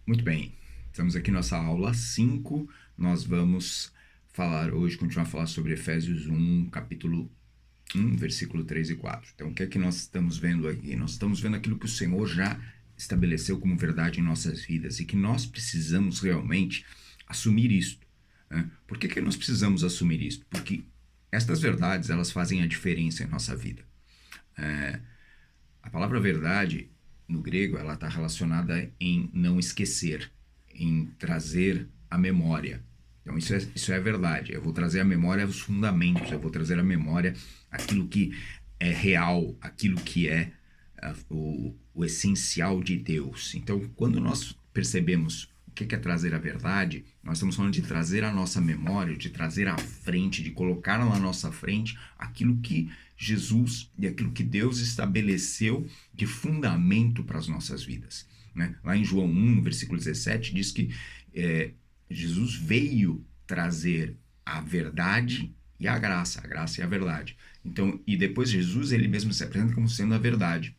Muito bem, estamos aqui na nossa aula 5. Nós vamos continuar a falar sobre Efésios 1, capítulo 1, versículo 3 e 4. Então, o que é que nós estamos vendo aqui? Nós estamos vendo aquilo que o Senhor já estabeleceu como verdade em nossas vidas e que nós precisamos realmente assumir isto, né? Por que nós precisamos assumir isto? Porque estas verdades, elas fazem a diferença em nossa vida. A palavra verdade, no grego, ela está relacionada em não esquecer, em trazer a memória. Então, isso é verdade. Eu vou trazer à memória os fundamentos, eu vou trazer à memória aquilo que é real, aquilo que é o essencial de Deus. Então, quando nós percebemos o que é trazer a verdade, nós estamos falando de trazer à nossa memória, de trazer à frente, de colocar na nossa frente aquilo que Jesus e aquilo que Deus estabeleceu de fundamento para as nossas vidas, né? Lá em João 1, no versículo 17, diz que Jesus veio trazer a verdade e a graça e a verdade. Então, e depois Jesus, ele mesmo se apresenta como sendo a verdade.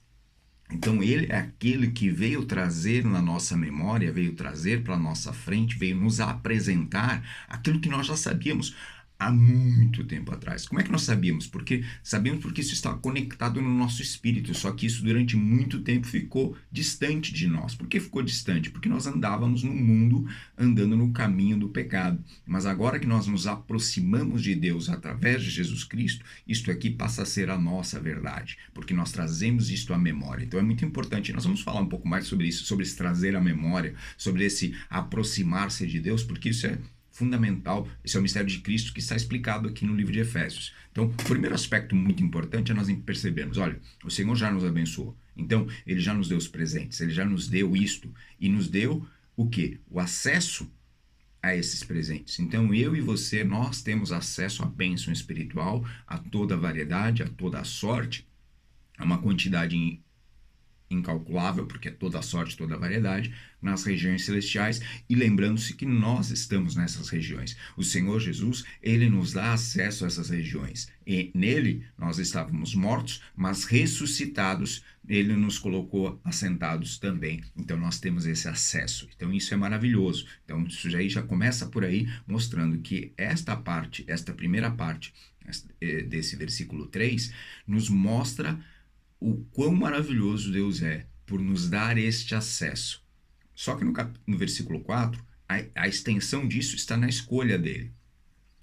Então, ele é aquele que veio trazer na nossa memória, veio trazer para a nossa frente, veio nos apresentar aquilo que nós já sabíamos há muito tempo atrás. Como é que nós sabíamos? Porque sabíamos porque isso está conectado no nosso espírito, só que isso durante muito tempo ficou distante de nós. Por que ficou distante? Porque nós andávamos no mundo, andando no caminho do pecado. Mas agora que nós nos aproximamos de Deus através de Jesus Cristo, isto aqui passa a ser a nossa verdade, porque nós trazemos isto à memória. Então é muito importante. Nós vamos falar um pouco mais sobre isso, sobre esse trazer à memória, sobre esse aproximar-se de Deus, porque isso é fundamental. Esse é o mistério de Cristo que está explicado aqui no livro de Efésios. Então, o primeiro aspecto muito importante é nós percebermos, olha, o Senhor já nos abençoou. Então, Ele já nos deu os presentes, Ele já nos deu isto e nos deu o quê? O acesso a esses presentes. Então, eu e você, nós temos acesso à bênção espiritual, a toda a variedade, a toda a sorte, a uma quantidade incalculável, porque é toda a sorte, toda a variedade, nas regiões celestiais, e lembrando-se que nós estamos nessas regiões. O Senhor Jesus, Ele nos dá acesso a essas regiões. E nele, nós estávamos mortos, mas ressuscitados, Ele nos colocou assentados também. Então, nós temos esse acesso. Então, isso é maravilhoso. Então, isso já começa por aí, mostrando que esta primeira parte desse versículo 3, nos mostra o quão maravilhoso Deus é por nos dar este acesso. Só que no versículo 4, a extensão disso está na escolha dele.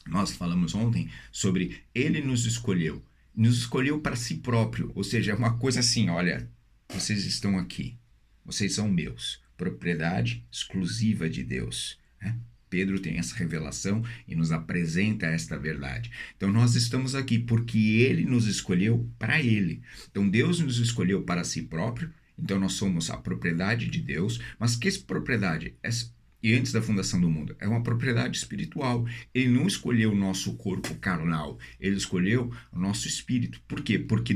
Nós falamos ontem sobre ele nos escolheu para si próprio, ou seja, é uma coisa assim, olha, vocês estão aqui, vocês são meus, propriedade exclusiva de Deus, né? Pedro tem essa revelação e nos apresenta esta verdade. Então, nós estamos aqui porque Ele nos escolheu para Ele. Então, Deus nos escolheu para si próprio. Então, nós somos a propriedade de Deus. Mas que propriedade? E antes da fundação do mundo, é uma propriedade espiritual. Ele não escolheu o nosso corpo carnal, ele escolheu o nosso espírito. Por quê? Porque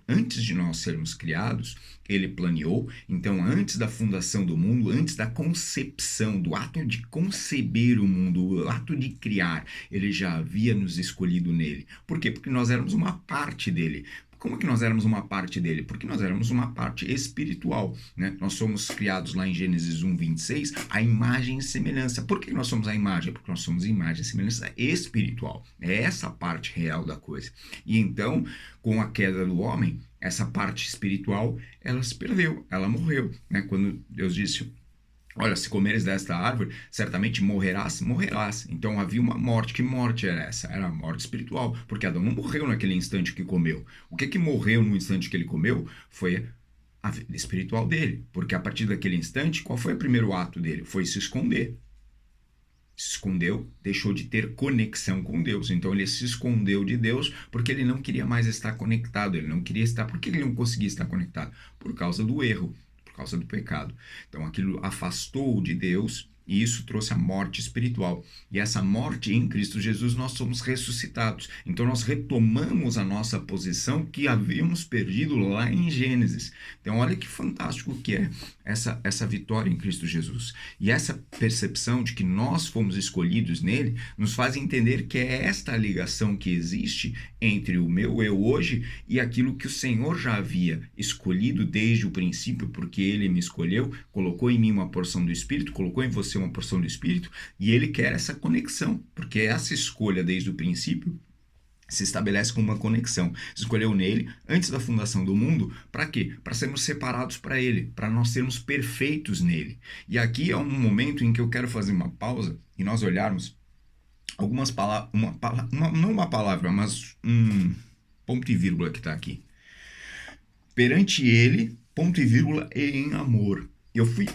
antes de nós sermos criados, ele planeou. Então, antes da fundação do mundo, antes da concepção, do ato de conceber o mundo, o ato de criar, ele já havia nos escolhido nele. Por quê? Porque nós éramos uma parte dele. Como que nós éramos uma parte dele? Porque nós éramos uma parte espiritual, né? Nós somos criados lá em Gênesis 1, 26, a imagem e semelhança. Por que nós somos a imagem? Porque nós somos a imagem e semelhança espiritual. É essa parte real da coisa. E então, com a queda do homem, essa parte espiritual, ela se perdeu, ela morreu, né? Quando Deus disse: olha, se comeres desta árvore, certamente morrerás. Então havia uma morte. Que morte era essa? Era a morte espiritual, porque Adão não morreu naquele instante que comeu. O que morreu no instante que ele comeu foi a vida espiritual dele, porque a partir daquele instante, qual foi o primeiro ato dele? Foi se esconder. Se escondeu, deixou de ter conexão com Deus. Então ele se escondeu de Deus porque ele não queria mais estar conectado. Ele não queria estar. Por que ele não conseguia estar conectado? Por causa do erro, por causa do pecado. Então aquilo afastou de Deus E isso trouxe a morte espiritual. E essa morte em Cristo Jesus, nós somos ressuscitados. Então nós retomamos a nossa posição que havíamos perdido lá em Gênesis. Então olha que fantástico que é essa vitória em Cristo Jesus. E essa percepção de que nós fomos escolhidos nele, nos faz entender que é esta ligação que existe entre o meu eu hoje e aquilo que o Senhor já havia escolhido desde o princípio, porque ele me escolheu, colocou em mim uma porção do Espírito, colocou em você uma porção do Espírito, e ele quer essa conexão, porque essa escolha desde o princípio se estabelece com uma conexão. Se escolheu nele antes da fundação do mundo, para quê? Para sermos separados para ele, para nós sermos perfeitos nele. E aqui é um momento em que eu quero fazer uma pausa e nós olharmos algumas palavras, não uma palavra, mas um ponto e vírgula que está aqui. Perante ele, ponto e vírgula, e em amor. Eu fui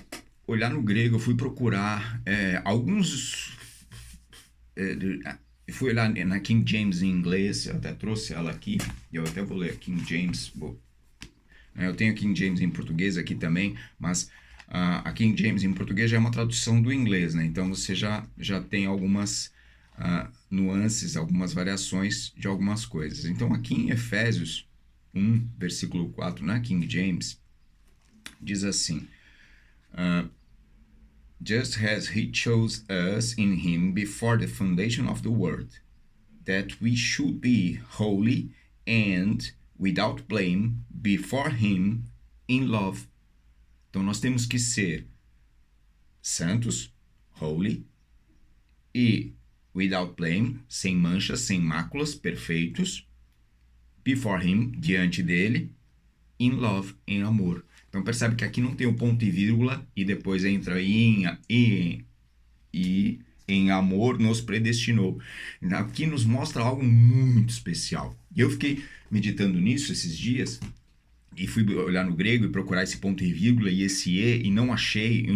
olhar no grego, eu fui procurar alguns... Eu fui olhar na King James em inglês, eu até trouxe ela aqui, eu até vou ler King James. Eu tenho King James em português aqui também, mas a King James em português já é uma tradução do inglês, né? Então você já tem algumas nuances, algumas variações de algumas coisas. Então aqui em Efésios 1, versículo 4, na King James, diz assim... just as he chose us in him before the foundation of the world, that we should be holy and without blame before him in love. Então nós temos que ser santos, holy, e without blame, sem manchas, sem máculas, perfeitos, before him, diante dele, in love, em amor. Então percebe que aqui não tem o ponto e vírgula e depois entra e em amor nos predestinou. Aqui nos mostra algo muito especial. E eu fiquei meditando nisso esses dias e fui olhar no grego e procurar esse ponto e vírgula e esse e não achei.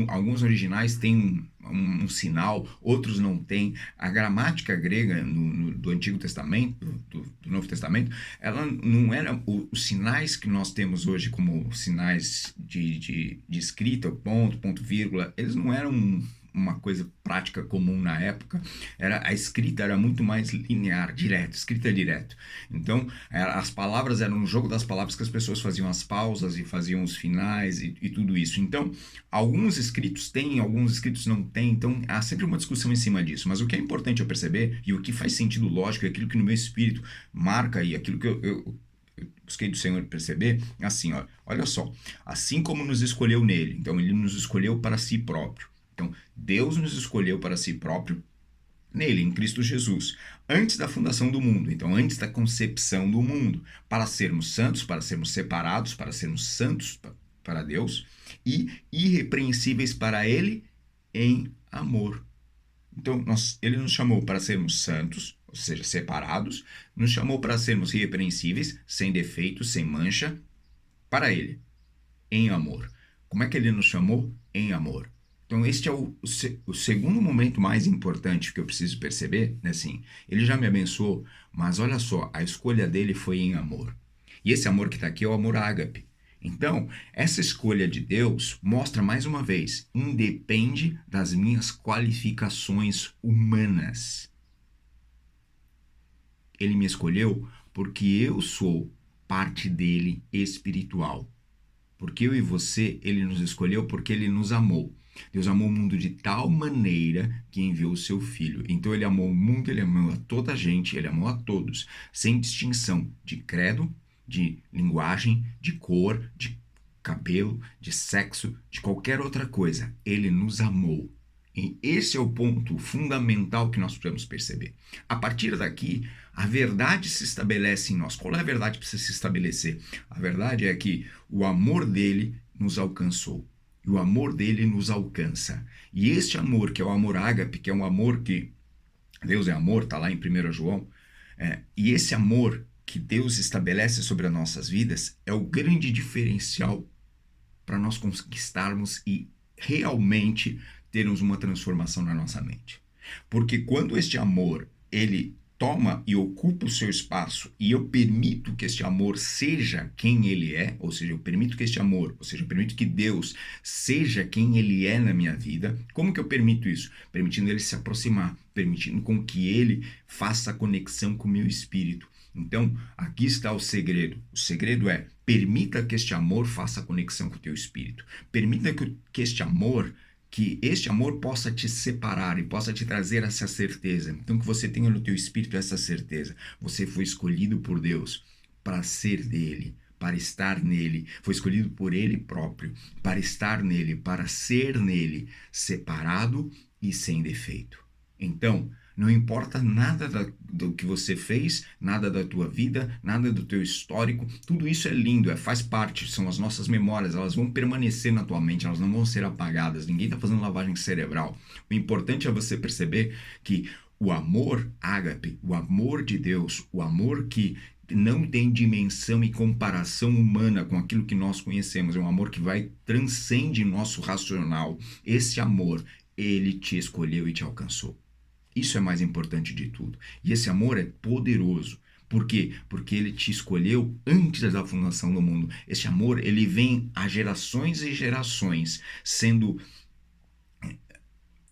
Alguns originais têm um sinal, outros não têm. A gramática grega do Antigo Testamento, do Novo Testamento, ela não era os sinais que nós temos hoje como sinais de escrita, ponto, vírgula, eles não eram uma coisa prática comum na época. A escrita era muito mais linear, escrita direto. Então, as palavras eram um jogo das palavras que as pessoas faziam as pausas e faziam os finais e tudo isso. Então, alguns escritos têm, alguns escritos não têm, então há sempre uma discussão em cima disso. Mas o que é importante eu perceber, e o que faz sentido lógico, é aquilo que no meu espírito marca e aquilo que eu busquei do Senhor perceber, assim, olha só, assim como nos escolheu nele, então ele nos escolheu para si próprio. Então, Deus nos escolheu para si próprio nele, em Cristo Jesus, antes da fundação do mundo, então antes da concepção do mundo, para sermos santos, para sermos separados, para sermos santos para Deus e irrepreensíveis para Ele em amor. Então, Ele nos chamou para sermos santos, ou seja, separados, nos chamou para sermos irrepreensíveis, sem defeito, sem mancha, para Ele, em amor. Como é que Ele nos chamou? Em amor. Então, este é o segundo momento mais importante que eu preciso perceber, né? Assim, ele já me abençoou, mas olha só, a escolha dele foi em amor. E esse amor que está aqui é o amor ágape. Então, essa escolha de Deus mostra mais uma vez, independe das minhas qualificações humanas. Ele me escolheu porque eu sou parte dele espiritual. Porque eu e você, ele nos escolheu porque ele nos amou. Deus amou o mundo de tal maneira que enviou o seu Filho. Então ele amou o mundo, ele amou a toda a gente, ele amou a todos, sem distinção de credo, de linguagem, de cor, de cabelo, de sexo, de qualquer outra coisa. Ele nos amou. E esse é o ponto fundamental que nós precisamos perceber. A partir daqui, a verdade se estabelece em nós. Qual é a verdade que precisa se estabelecer? A verdade é que o amor dele nos alcançou. E o amor dele nos alcança. E este amor, que é o amor ágape, que é um amor que Deus é amor, está lá em 1 João, e esse amor que Deus estabelece sobre as nossas vidas é o grande diferencial para nós conquistarmos e realmente termos uma transformação na nossa mente. Porque quando este amor, ele toma e ocupa o seu espaço e eu permito que este amor seja quem ele é, ou seja, eu permito que este amor, ou seja, eu permito que Deus seja quem ele é na minha vida, como que eu permito isso? Permitindo ele se aproximar, permitindo com que ele faça a conexão com o meu espírito. Então, aqui está o segredo. O segredo é, permita que este amor faça a conexão com o teu espírito. Permita que este amor possa te separar e possa te trazer essa certeza. Então, que você tenha no teu espírito essa certeza. Você foi escolhido por Deus para ser dele, para estar nele. Foi escolhido por ele próprio, para estar nele, para ser nele, separado e sem defeito. Então, não importa nada do que você fez, nada da tua vida, nada do teu histórico, tudo isso é lindo, faz parte, são as nossas memórias, elas vão permanecer na tua mente, elas não vão ser apagadas, ninguém está fazendo lavagem cerebral. O importante é você perceber que o amor ágape, o amor de Deus, o amor que não tem dimensão e comparação humana com aquilo que nós conhecemos, é um amor que transcende nosso racional. Esse amor, ele te escolheu e te alcançou. Isso é mais importante de tudo. E esse amor é poderoso. Por quê? Porque ele te escolheu antes da fundação do mundo. Esse amor, ele vem a gerações e gerações, sendo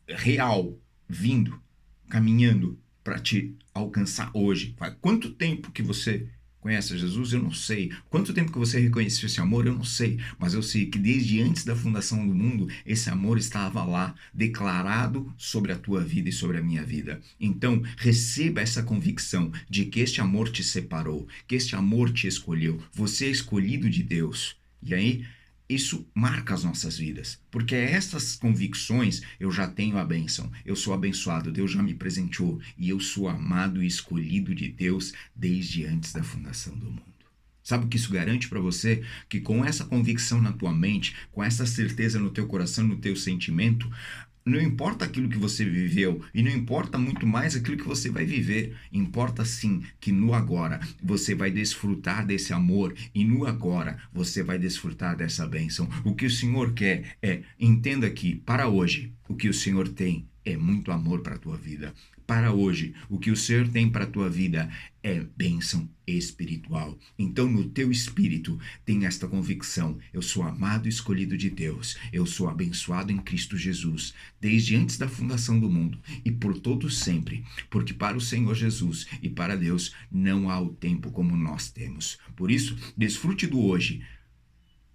real, vindo, caminhando para te alcançar hoje. Quanto tempo que você conhece Jesus? Eu não sei. Quanto tempo que você reconheceu esse amor? Eu não sei. Mas eu sei que desde antes da fundação do mundo, esse amor estava lá, declarado sobre a tua vida e sobre a minha vida. Então, receba essa convicção de que este amor te separou, que este amor te escolheu. Você é escolhido de Deus. E aí, isso marca as nossas vidas, porque essas convicções eu já tenho a bênção, eu sou abençoado, Deus já me presenteou e eu sou amado e escolhido de Deus desde antes da fundação do mundo. Sabe o que isso garante para você? Que com essa convicção na tua mente, com essa certeza no teu coração, no teu sentimento, não importa aquilo que você viveu e não importa muito mais aquilo que você vai viver. Importa sim que no agora você vai desfrutar desse amor e no agora você vai desfrutar dessa bênção. O que o Senhor quer entenda que para hoje o que o Senhor tem é muito amor para a tua vida. Para hoje, o que o Senhor tem para a tua vida é bênção espiritual. Então, no teu espírito, tem esta convicção: eu sou amado e escolhido de Deus. Eu sou abençoado em Cristo Jesus, desde antes da fundação do mundo e por todo sempre. Porque para o Senhor Jesus e para Deus não há o tempo como nós temos. Por isso, desfrute do hoje.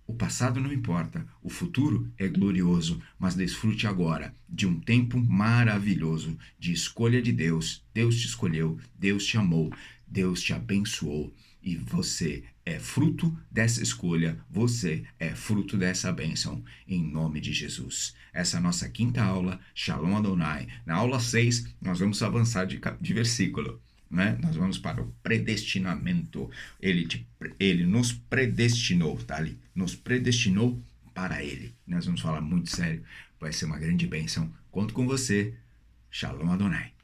O passado não importa, o futuro é glorioso, mas desfrute agora de um tempo maravilhoso de escolha de Deus. Deus te escolheu, Deus te amou, Deus te abençoou e você é fruto dessa escolha, você é fruto dessa bênção, em nome de Jesus. Essa é a nossa quinta aula, Shalom Adonai. Na aula 6, nós vamos avançar de versículo. Né? Nós vamos para o predestinamento. Ele nos predestinou, tá ali? Nos predestinou para ele. Nós vamos falar muito sério. Vai ser uma grande bênção. Conto com você. Shalom Adonai.